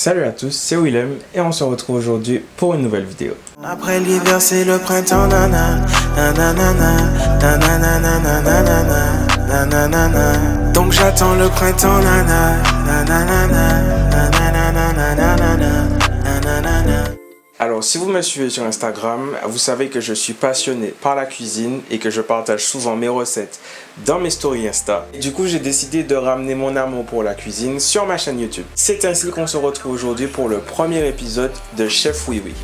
Salut à tous, c'est Willem et on se retrouve aujourd'hui pour une nouvelle vidéo. Après l'hiver c'est le printemps, nana, nanana, nanana, nanana, nanana. Donc j'attends le printemps, nana, nanana, nanana, nanana. Alors si vous me suivez sur Instagram, vous savez que je suis passionné par la cuisine et que je partage souvent mes recettes dans mes stories Insta. Et du coup j'ai décidé de ramener mon amour pour la cuisine sur ma chaîne YouTube. C'est ainsi qu'on se retrouve aujourd'hui pour le premier épisode de Chef Oui Oui.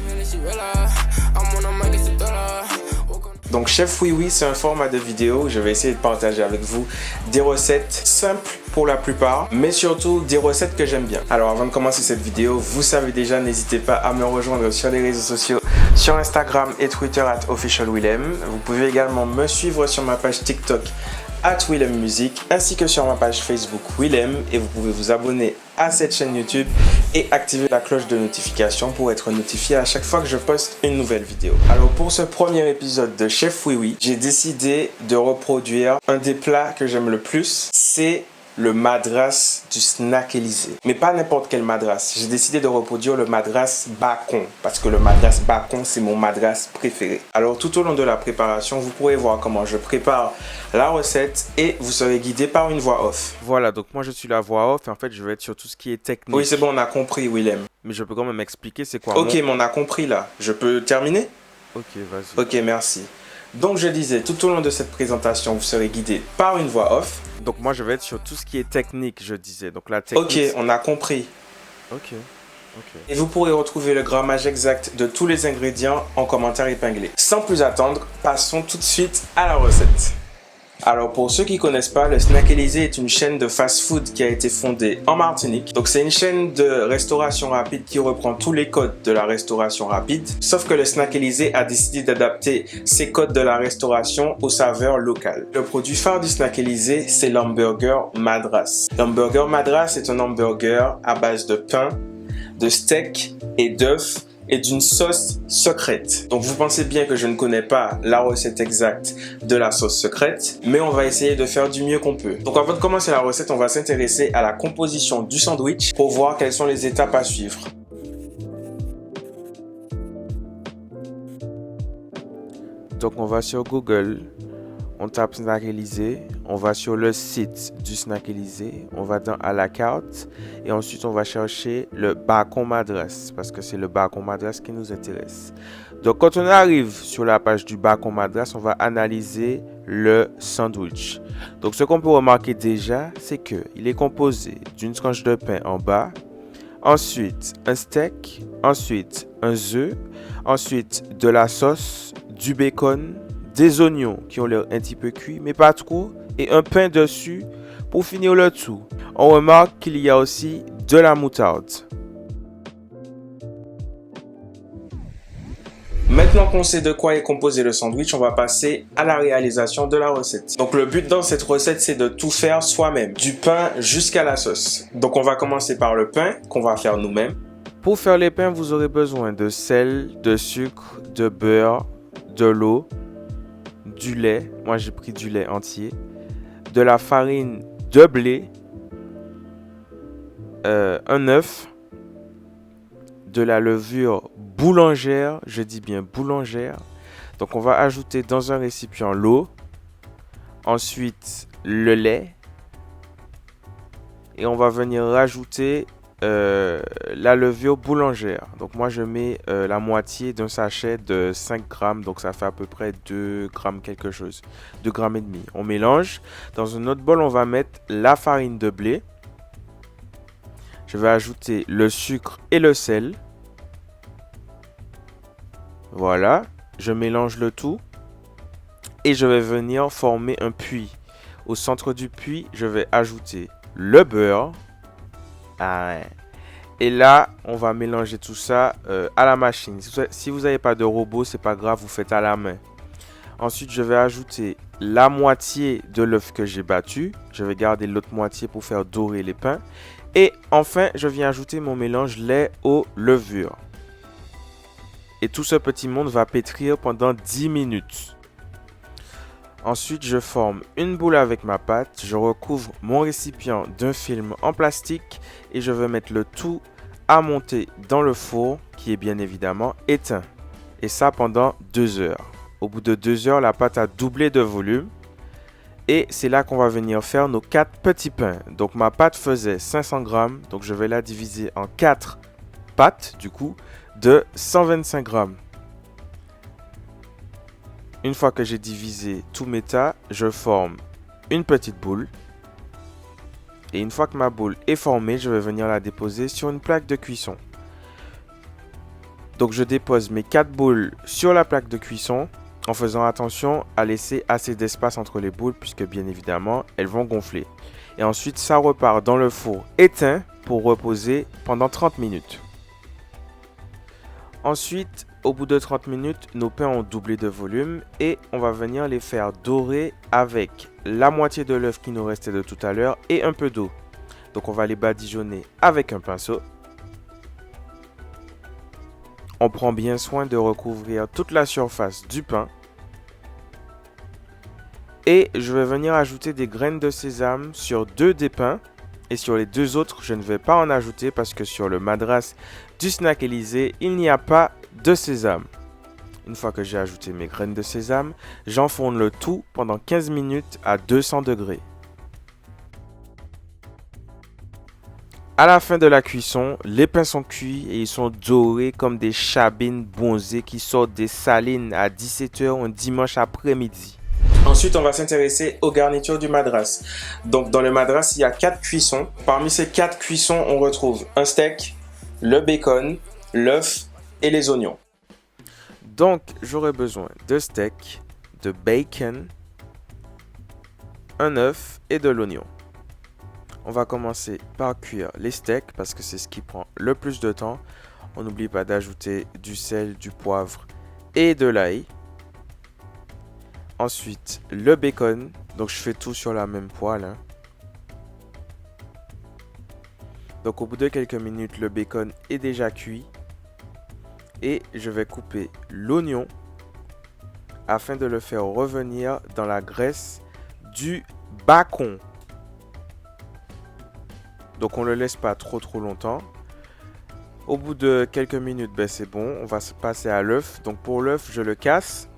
Donc Chef Oui Oui, c'est un format de vidéo où je vais essayer de partager avec vous des recettes simples pour la plupart, mais surtout des recettes que j'aime bien. Alors avant de commencer cette vidéo, vous savez déjà, n'hésitez pas à me rejoindre sur les réseaux sociaux, sur Instagram et Twitter @officialwillem. Vous pouvez également me suivre sur ma page TikTok @WillemMusic ainsi que sur ma page Facebook Willem, et vous pouvez vous abonner à cette chaîne YouTube et activer la cloche de notification pour être notifié à chaque fois que je poste une nouvelle vidéo. Alors pour ce premier épisode de Chef Oui Oui, j'ai décidé de reproduire un des plats que j'aime le plus, c'est le madras du snack Élysée. Mais pas n'importe quel madras. J'ai décidé de reproduire le madras bacon parce que le madras bacon, c'est mon madras préféré. Alors tout au long de la préparation, vous pourrez voir comment je prépare la recette et vous serez guidé par une voix off. Voilà, donc moi je suis la voix off et en fait je vais être sur tout ce qui est technique. Oui, c'est bon, on a compris, Willem. Mais je peux quand même expliquer c'est quoi Ok, mais on a compris là. Je peux terminer? Ok, vas-y. Ok, merci. Donc je disais, tout au long de cette présentation, vous serez guidé par une voix off. Donc moi je vais être sur tout ce qui est technique, je disais. Donc la technique. Ok, on a compris. Ok. Et vous pourrez retrouver le grammage exact de tous les ingrédients en commentaire épinglé. Sans plus attendre, passons tout de suite à la recette. Alors pour ceux qui ne connaissent pas, le Snack Élysée est une chaîne de fast-food qui a été fondée en Martinique. Donc c'est une chaîne de restauration rapide qui reprend tous les codes de la restauration rapide. Sauf que le Snack Élysée a décidé d'adapter ces codes de la restauration aux saveurs locales. Le produit phare du Snack Élysée, c'est l'hamburger Madras. L'hamburger Madras est un hamburger à base de pain, de steak et d'œufs et d'une sauce secrète. Donc vous pensez bien que je ne connais pas la recette exacte de la sauce secrète, mais on va essayer de faire du mieux qu'on peut. Donc avant de commencer la recette, on va s'intéresser à la composition du sandwich pour voir quelles sont les étapes à suivre. Donc on va sur Google, on tape Snack Élysée, on va sur le site du Snack Élysée, on va dans à la carte et ensuite on va chercher le bacon madras parce que c'est le bacon madras qui nous intéresse. Donc quand on arrive sur la page du bacon madras, on va analyser le sandwich. Donc ce qu'on peut remarquer déjà, c'est que il est composé d'une tranche de pain en bas, ensuite un steak, ensuite un œuf, ensuite de la sauce, du bacon, des oignons qui ont l'air un petit peu cuits, mais pas trop, et un pain dessus pour finir le tout. On remarque qu'il y a aussi de la moutarde. Maintenant qu'on sait de quoi est composé le sandwich, on va passer à la réalisation de la recette. Donc le but dans cette recette, c'est de tout faire soi-même, du pain jusqu'à la sauce. Donc on va commencer par le pain qu'on va faire nous-mêmes. Pour faire les pains, vous aurez besoin de sel, de sucre, de beurre, de l'eau, du lait, moi j'ai pris du lait entier, de la farine de blé, un œuf, de la levure boulangère, je dis bien boulangère. Donc on va ajouter dans un récipient l'eau, ensuite le lait, et on va venir rajouter la levure boulangère. Donc moi je mets la moitié d'un sachet de 5 grammes, donc ça fait à peu près 2 grammes quelque chose, 2 grammes et demi. On mélange. Dans un autre bol, on va mettre la farine de blé. Je vais ajouter le sucre et le sel. Voilà, je mélange le tout et je vais venir former un puits. Au centre du puits, je vais ajouter le beurre. Et là, on va mélanger tout ça à la machine. Si vous n'avez pas de robot, c'est pas grave, vous faites à la main. Ensuite, je vais ajouter la moitié de l'œuf que j'ai battu. Je vais garder l'autre moitié pour faire dorer les pains. Et enfin, je viens ajouter mon mélange lait aux levures. Et tout ce petit monde va pétrir pendant 10 minutes. Ensuite, je forme une boule avec ma pâte. Je recouvre mon récipient d'un film en plastique et je vais mettre le tout à monter dans le four qui est bien évidemment éteint. Et ça pendant 2 heures. Au bout de 2 heures, la pâte a doublé de volume. Et c'est là qu'on va venir faire nos 4 petits pains. Donc ma pâte faisait 500 grammes. Donc je vais la diviser en 4 pâtes du coup de 125 grammes. Une fois que j'ai divisé tous mes tas, je forme une petite boule. Et une fois que ma boule est formée, je vais venir la déposer sur une plaque de cuisson. Donc je dépose mes 4 boules sur la plaque de cuisson en faisant attention à laisser assez d'espace entre les boules puisque bien évidemment elles vont gonfler. Et ensuite ça repart dans le four éteint pour reposer pendant 30 minutes. Ensuite, au bout de 30 minutes, nos pains ont doublé de volume et on va venir les faire dorer avec la moitié de l'œuf qui nous restait de tout à l'heure et un peu d'eau. Donc on va les badigeonner avec un pinceau. On prend bien soin de recouvrir toute la surface du pain. Et je vais venir ajouter des graines de sésame sur 2 des pains. Et sur les 2 autres, je ne vais pas en ajouter parce que sur le madras du snack Élysée, il n'y a pas de sésame. Une fois que j'ai ajouté mes graines de sésame, j'enfourne le tout pendant 15 minutes à 200 degrés. À la fin de la cuisson, les pains sont cuits et ils sont dorés comme des chabines bronzées qui sortent des salines à 17 h un dimanche après-midi. Ensuite, on va s'intéresser aux garnitures du madras. Donc, dans le madras, il y a 4 cuissons. Parmi ces 4 cuissons, on retrouve un steak, le bacon, l'œuf et les oignons. Donc, j'aurai besoin de steak, de bacon, un œuf et de l'oignon. On va commencer par cuire les steaks parce que c'est ce qui prend le plus de temps. On n'oublie pas d'ajouter du sel, du poivre et de l'ail. Ensuite, le bacon. Donc, je fais tout sur la même poêle. Donc, au bout de quelques minutes, le bacon est déjà cuit. Et je vais couper l'oignon afin de le faire revenir dans la graisse du bacon. Donc, on ne le laisse pas trop longtemps. Au bout de quelques minutes, c'est bon. On va se passer à l'œuf. Donc, pour l'œuf, je le casse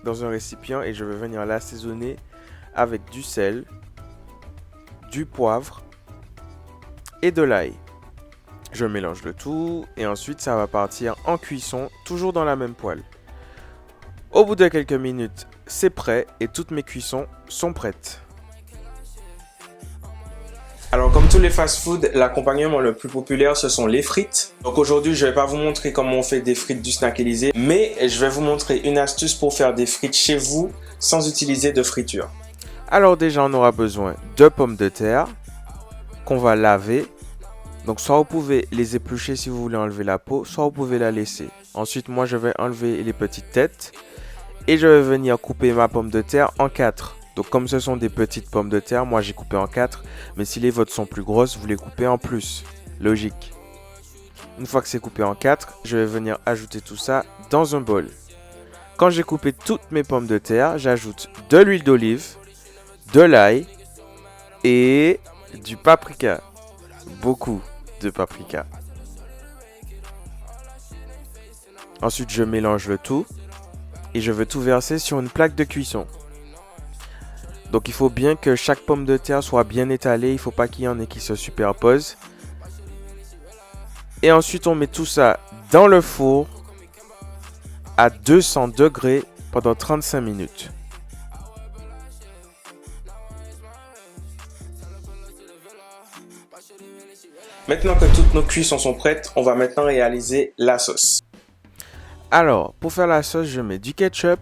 dans un récipient et je vais venir l'assaisonner avec du sel, du poivre et de l'ail. Je mélange le tout et ensuite ça va partir en cuisson, toujours dans la même poêle. Au bout de quelques minutes, c'est prêt et toutes mes cuissons sont prêtes. Alors, comme tous les fast-food, l'accompagnement le plus populaire, ce sont les frites. Donc aujourd'hui, je ne vais pas vous montrer comment on fait des frites du snack Élysée, mais je vais vous montrer une astuce pour faire des frites chez vous sans utiliser de friture. Alors déjà, on aura besoin de pommes de terre qu'on va laver. Donc soit vous pouvez les éplucher si vous voulez enlever la peau, soit vous pouvez la laisser. Ensuite, moi, je vais enlever les petites têtes et je vais venir couper ma pomme de terre en 4. Donc comme ce sont des petites pommes de terre, moi j'ai coupé en 4. Mais si les vôtres sont plus grosses, vous les coupez en plus. Logique. Une fois que c'est coupé en 4, je vais venir ajouter tout ça dans un bol. Quand j'ai coupé toutes mes pommes de terre, j'ajoute de l'huile d'olive, de l'ail et du paprika. Beaucoup de paprika. Ensuite, je mélange le tout et je vais tout verser sur une plaque de cuisson. Donc, il faut bien que chaque pomme de terre soit bien étalée. Il ne faut pas qu'il y en ait qui se superposent. Et ensuite, on met tout ça dans le four à 200 degrés pendant 35 minutes. Maintenant que toutes nos cuissons sont prêtes, on va maintenant réaliser la sauce. Alors, pour faire la sauce, je mets du ketchup,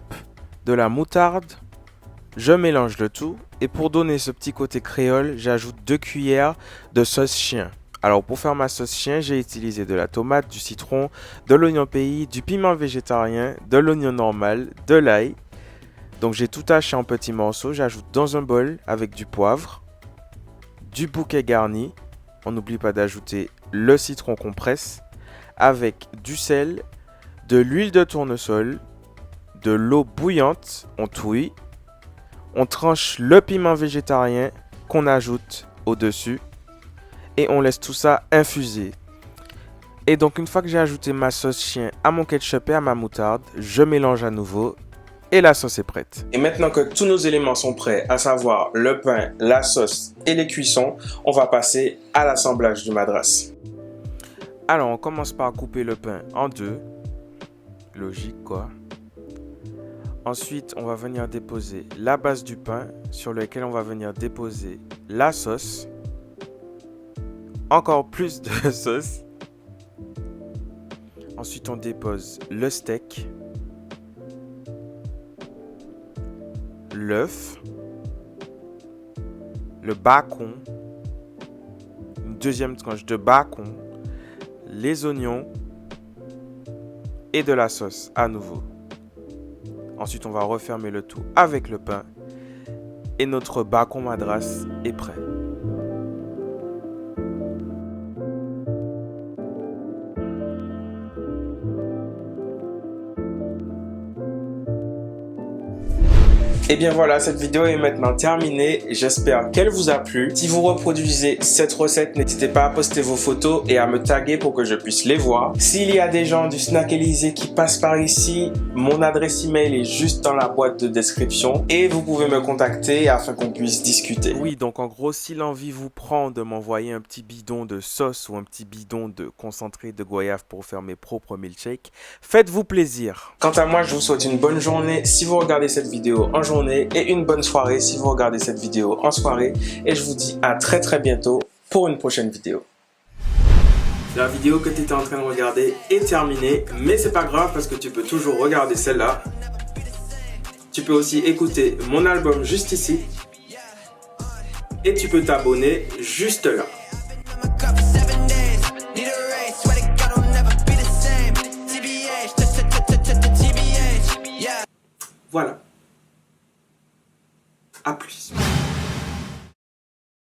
de la moutarde, je mélange le tout. Et pour donner ce petit côté créole, j'ajoute 2 cuillères de sauce chien. Alors, pour faire ma sauce chien, j'ai utilisé de la tomate, du citron, de l'oignon pays, du piment végétarien, de l'oignon normal, de l'ail. Donc, j'ai tout haché en petits morceaux. J'ajoute dans un bol avec du poivre, du bouquet garni. On n'oublie pas d'ajouter le citron qu'on presse avec du sel, de l'huile de tournesol, de l'eau bouillante, on touille, on tranche le piment végétarien qu'on ajoute au-dessus et on laisse tout ça infuser. Et donc une fois que j'ai ajouté ma sauce chien à mon ketchup et à ma moutarde, je mélange à nouveau et la sauce est prête. Et maintenant que tous nos éléments sont prêts, à savoir le pain, la sauce et les cuissons, on va passer à l'assemblage du madras. Alors on commence par couper le pain en deux, logique quoi. Ensuite on va venir déposer la base du pain sur lequel on va venir déposer la sauce, encore plus de sauce. Ensuite, on dépose le steak, l'œuf, le bacon, une deuxième tranche de bacon, les oignons et de la sauce à nouveau. Ensuite, on va refermer le tout avec le pain et notre bacon madras est prêt. Et bien voilà, cette vidéo est maintenant terminée. J'espère qu'elle vous a plu. Si vous reproduisez cette recette, n'hésitez pas à poster vos photos et à me taguer pour que je puisse les voir. S'il y a des gens du Snack Élysée qui passent par ici, mon adresse email est juste dans la boîte de description et vous pouvez me contacter afin qu'on puisse discuter. Oui, donc en gros, si l'envie vous prend de m'envoyer un petit bidon de sauce ou un petit bidon de concentré de goyave pour faire mes propres milkshakes, faites-vous plaisir. Quant à moi, je vous souhaite une bonne journée si vous regardez cette vidéo en journée et une bonne soirée si vous regardez cette vidéo en soirée. Et je vous dis à très bientôt pour une prochaine vidéo. La vidéo que tu étais en train de regarder est terminée, mais c'est pas grave parce que tu peux toujours regarder celle-là. Tu peux aussi écouter mon album juste ici. Et tu peux t'abonner juste là. Voilà. À plus.